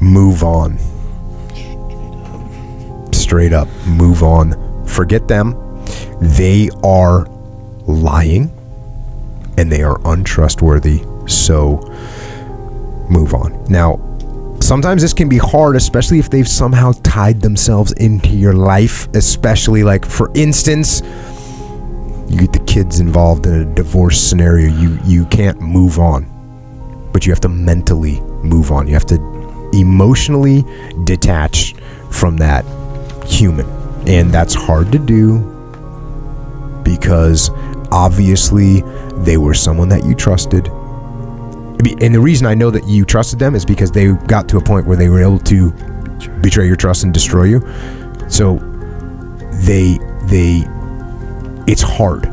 move on. Straight up, move on. Forget them. They are lying and they are untrustworthy. So move on. Now, sometimes this can be hard, especially if they've somehow tied themselves into your life, especially like, for instance, you get the kids involved in a divorce scenario. You can't move on, but you have to mentally move on. You have to emotionally detach from that human, and that's hard to do because obviously they were someone that you trusted. And the reason I know that you trusted them is because they got to a point where they were able to betray your trust and destroy you. So it's hard.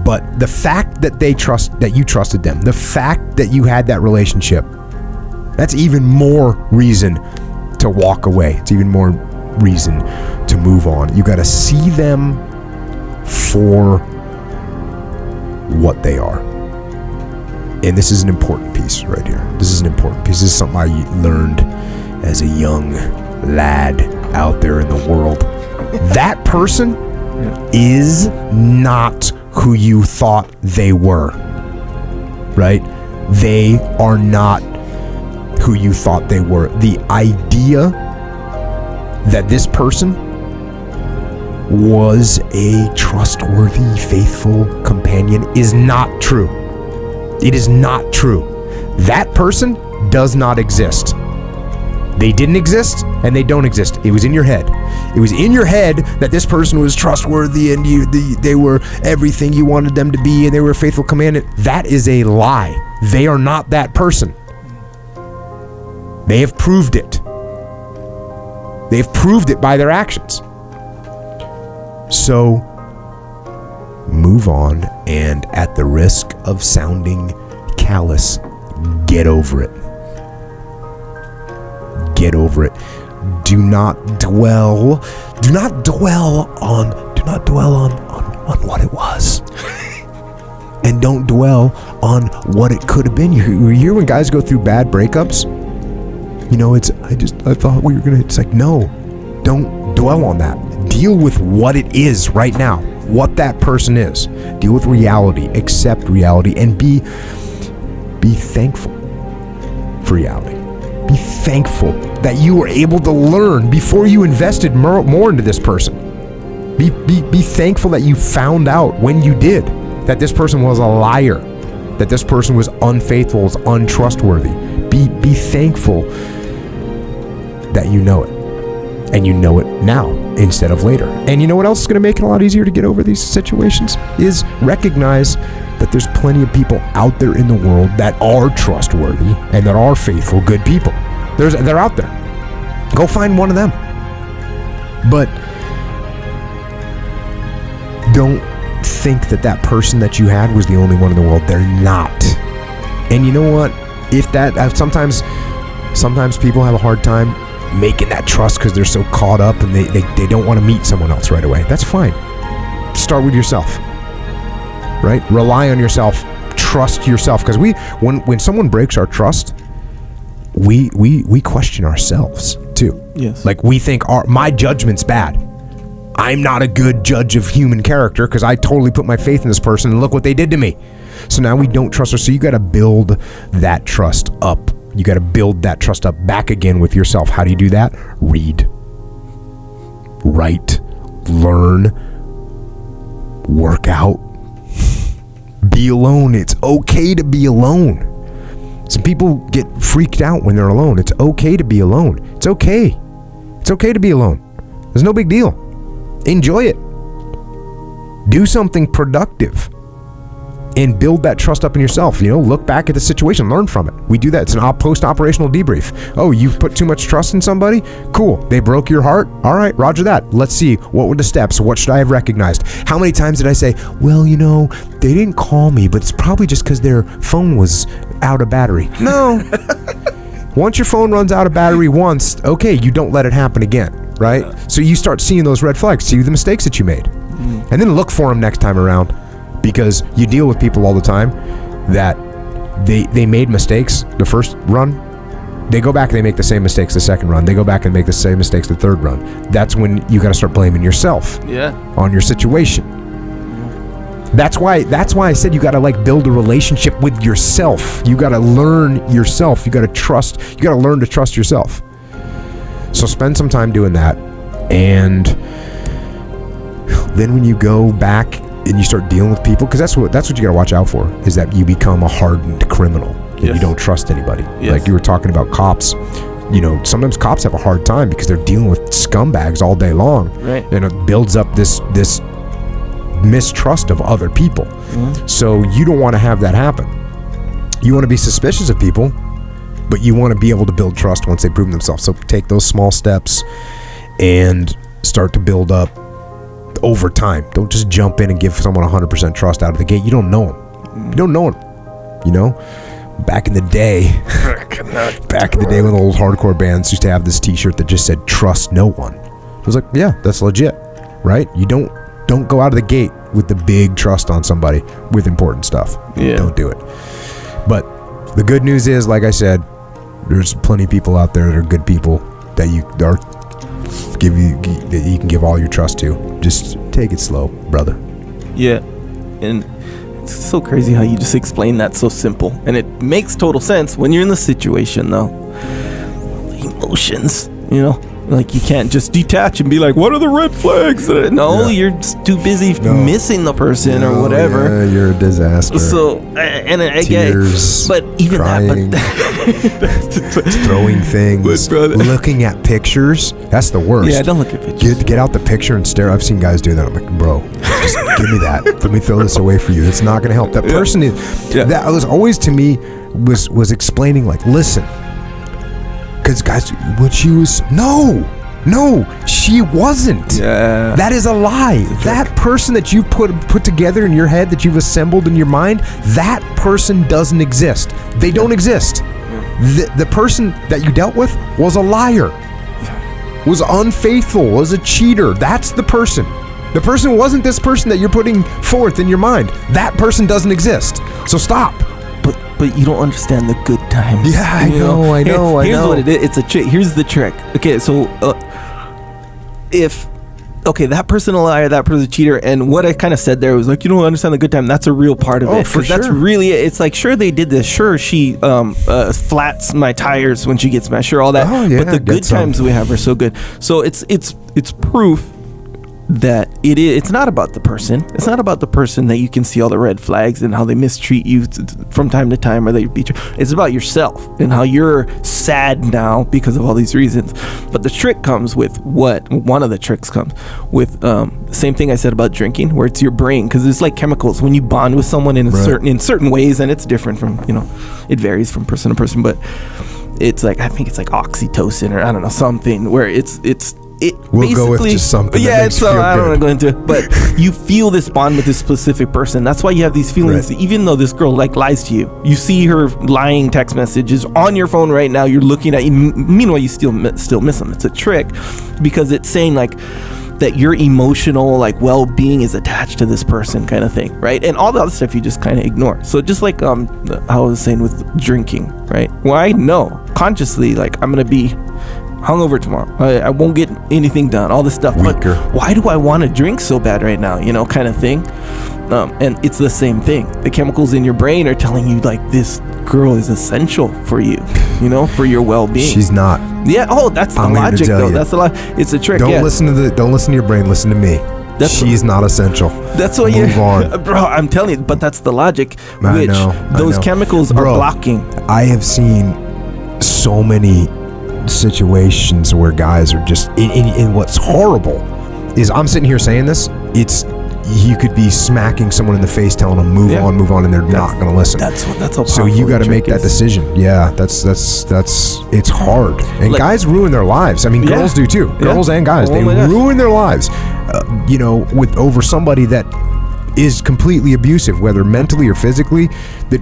But the fact that you trusted them, the fact that you had that relationship, that's even more reason to walk away. It's even more reason to move on. You got to see them for what they are. And this is an important piece right here. This is an important piece. This is something I learned as a young lad out there in the world. That person is not who you thought they were, right? They are not who you thought they were. The idea that this person was a trustworthy, faithful companion is not true. It is not true. That person does not exist. They didn't exist and they don't exist. It was in your head. It was in your head that this person was trustworthy and they were everything you wanted them to be and they were a faithful companion. That is a lie. They are not that person. They have proved it. They have proved it by their actions. So move on, and at the risk of sounding callous, get over it. Get over it. Do not dwell on what it was. And don't dwell on what it could have been. You hear when guys go through bad breakups? You know, I thought we were gonna, it's like, no, don't dwell on that. Deal with what it is right now, what that person is. Deal with reality, accept reality, and be thankful for reality. Be thankful that you were able to learn before you invested more into this person. Be thankful that you found out when you did that this person was a liar, that this person was unfaithful, was untrustworthy. Be thankful that you know it, and you know it now instead of later. And you know what else is going to make it a lot easier to get over these situations is recognize that there's plenty of people out there in the world that are trustworthy and that are faithful, good people. They're out there. Go find one of them. But don't think that person that you had was the only one in the world. They're not. And you know what? If that sometimes people have a hard time making that trust because they're so caught up and they don't want to meet someone else right away. That's fine. Start with yourself. Right? Rely on yourself. Trust yourself. Because when someone breaks our trust, we question ourselves too. Yes. Like we think my judgment's bad. I'm not a good judge of human character because I totally put my faith in this person and look what they did to me. So now we don't trust her. So you got to build that trust up. You got to build that trust up back again with yourself. How do you do that? Read, write, learn, work out, be alone. It's okay to be alone. Some people get freaked out when they're alone. It's okay to be alone. It's okay. It's okay to be alone. There's no big deal. Enjoy it. Do something productive and build that trust up in yourself. You know, look back at the situation, learn from it. We do that. It's an post-operational debrief. Oh, you've put too much trust in somebody? Cool. They broke your heart? All right, roger that. Let's see. What were the steps? What should I have recognized? How many times did I say, well, you know, they didn't call me, but it's probably just because their phone was out of battery. No. Once your phone runs out of battery once, okay, you don't let it happen again. Right? So you start seeing those red flags, see the mistakes that you made. And then look for them next time around, because you deal with people all the time that they made mistakes the first run They go back and they make the same mistakes the second run. They go back and make the same mistakes the third run. That's when you got to start blaming yourself on your situation. That's why I said you got to like build a relationship with yourself. You got to learn yourself. You got to learn to trust yourself. So spend some time doing that. And then when you go back and you start dealing with people, because that's what you got to watch out for, is that you become a hardened criminal. You don't trust anybody. Like you were talking about cops. Sometimes cops have a hard time because they're dealing with scumbags all day long, right? And it builds up this mistrust of other people. So you don't want to have that happen. You want to be suspicious of people, but you want to be able to build trust once they prove themselves. So take those small steps and start to build up over time. Don't just jump in and give someone 100% trust out of the gate. You don't know them. You don't know them. Back in the day when the old hardcore bands used to have this t-shirt that just said trust no one. It was like, yeah, that's legit, right? You don't go out of the gate with the big trust on somebody with important stuff. Don't do it. But the good news is, like I said, there's plenty of people out there that are good people that you can give all your trust to. Just take it slow, brother. Yeah. And it's so crazy how you just explain that so simple, and it makes total sense when you're in the situation, though. Emotions, like you can't just detach and be like, what are the red flags? No, you're just too busy missing the person or whatever. You're a disaster. So, and I get it, but even crying, throwing things, looking at pictures, that's the worst. Yeah, don't look at pictures. Get out the picture and stare. I've seen guys do that. I'm like, bro, just give me that. Let me throw this away for you. It's not going to help. That person that was always to me was explaining, like, listen, because guys, what she was, no, she wasn't. Yeah, that is a lie. That person that you put together in your head, that you've assembled in your mind, that person doesn't exist. They don't exist. The person that you dealt with was a liar, was unfaithful, was a cheater. That's the person. The person wasn't this person that you're putting forth in your mind. That person doesn't exist. So stop. But you don't understand the good times. Yeah, I know. Here's what it is. It's a trick. Here's the trick. Okay, so that person a liar, that person a cheater, and what I kind of said there was like, you don't understand the good time. That's a real part of it. For sure. That's really it. It's like, sure, they did this. Sure, she flats my tires when she gets mad. Sure, all that. Oh, yeah, but the good times we have are so good. So it's proof that it's not about the person. It's not about the person that you can see all the red flags and how they mistreat you from time to time, or they beat you. It's about yourself and how you're sad now because of all these reasons. But the trick comes with one of the tricks comes with the same thing I said about drinking, where it's your brain, because it's like chemicals. When you bond with someone in certain ways, and it's different from, it varies from person to person, but it's like, I think it's like oxytocin or I don't know, something where we'll go with just something. Yeah, so I don't want to go into it, but you feel this bond with this specific person. That's why you have these feelings. Right. Even though this girl lies to you see her lying text messages on your phone right now. You're looking at. Meanwhile, you still miss them. It's a trick because it's saying like that your emotional well-being is attached to this person, kind of thing, right? And all the other stuff you just kind of ignore. So just like how I was saying with drinking, right? Well, I know consciously I'm gonna be hungover tomorrow. I won't get anything done. All this stuff. Weaker. But why do I want to drink so bad right now? Kind of thing. And it's the same thing. The chemicals in your brain are telling you this girl is essential for you. For your well-being. She's not. Yeah. Oh, that's the logic, though. That's the logic. It's a trick. Don't listen to your brain. Listen to me. She's not essential. That's what Move on. Bro, I'm telling you. But that's the logic. Which those chemicals are blocking. I have seen so many situations where guys are just and what's horrible is I'm sitting here saying this, you could be smacking someone in the face telling them move on, and they're not going to listen. That's how so you got to make that decision. Yeah, that's it's hard, and guys ruin their lives. I mean, girls do too. Girls and guys, they ruin their lives with over somebody that is completely abusive, whether mentally or physically, that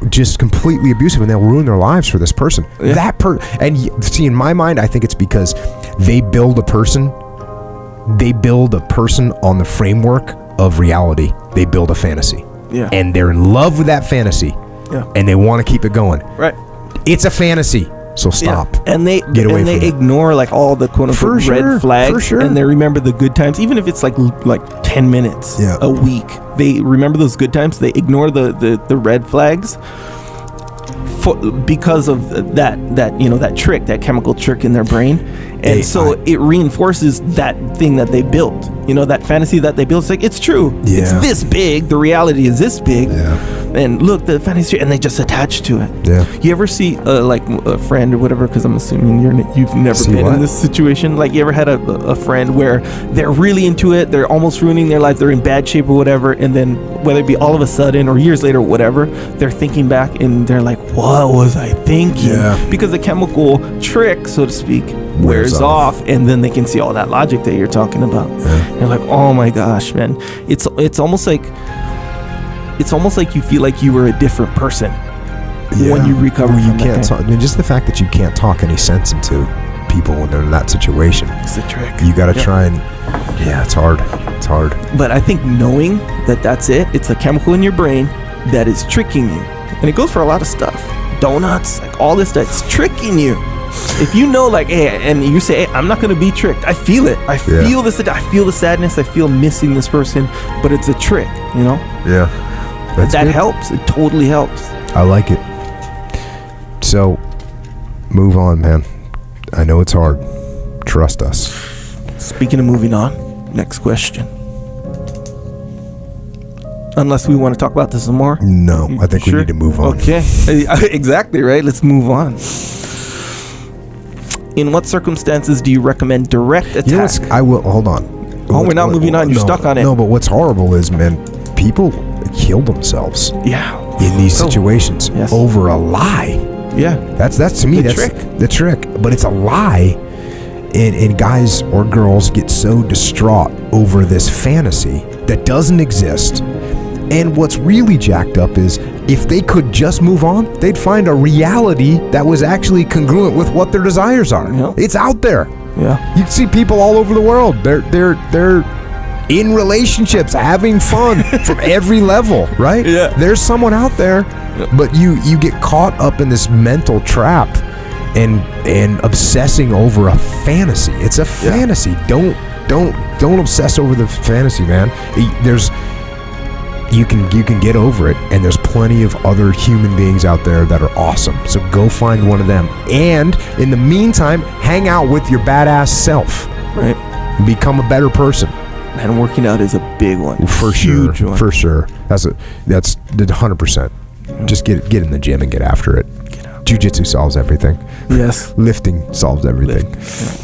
just completely abusive, and they'll ruin their lives for this person. And see, in my mind, I think it's because they build a person on the framework of reality. They build a fantasy, and they're in love with that fantasy, and they want to keep it going. Right? It's a fantasy. So stop. Yeah. And they Get away and they from it. ignore like all the quote unquote For red sure, flags, for sure. and they remember the good times, even if it's like 10 minutes a week. They remember those good times. They ignore the red flags because of that trick, that chemical trick in their brain, and it reinforces that thing that they built. That fantasy that they built. It's like, it's true. Yeah. It's this big. The reality is this big. Yeah. And look, the fantasy, and they just attach to it. Yeah. You ever see like a friend or whatever? Because I'm assuming you've never been in this situation. Like, you ever had a friend where they're really into it, they're almost ruining their life, they're in bad shape or whatever, and then whether it be all of a sudden or years later or whatever, they're thinking back and they're like, what was I thinking? Yeah. Because the chemical trick, so to speak, wears off, and then they can see all that logic that you're talking about. Yeah. You're like, oh my gosh, man, it's almost like you feel like you were a different person when you recover from you can't talk. I mean, just the fact that you can't talk any sense into people when they're in that situation. It's a trick. You got to try and it's hard. It's hard. But I think knowing that that's it's a chemical in your brain that is tricking you, and it goes for a lot of stuff. Donuts, like all this stuff, it's tricking you. If you know, like, hey, and you say, hey, I'm not going to be tricked. I feel it. I feel this. I feel the sadness. I feel missing this person, but it's a trick, Yeah. That helps. It totally helps. I like it. So, move on, man. I know it's hard. Trust us. Speaking of moving on, next question. Unless we want to talk about this some more. No, I think we need to move on. Okay. Exactly, right? Let's move on. In what circumstances do you recommend direct attack? I will. Hold on. We're not moving on. You're stuck on it. No, but what's horrible is, man, people kill themselves. Yeah. In these situations over a lie. Yeah. That's to me, that's the trick. But it's a lie. And guys or girls get so distraught over this fantasy that doesn't exist. And what's really jacked up is, if they could just move on, they'd find a reality that was actually congruent with what their desires are. Yeah. It's out there. Yeah. You see people all over the world. They're in relationships, having fun from every level, right? Yeah. There's someone out there, but you get caught up in this mental trap and obsessing over a fantasy. It's a fantasy. Don't obsess over the fantasy, man. You can get over it, and there's plenty of other human beings out there that are awesome. So go find one of them, and in the meantime, hang out with your badass self. Right. Become a better person. Man, working out is a big one. For Huge sure. one. For sure. That's the 100%. Just get in the gym and get after it. Jiu-jitsu solves everything. Yes. Lifting solves everything. Yeah.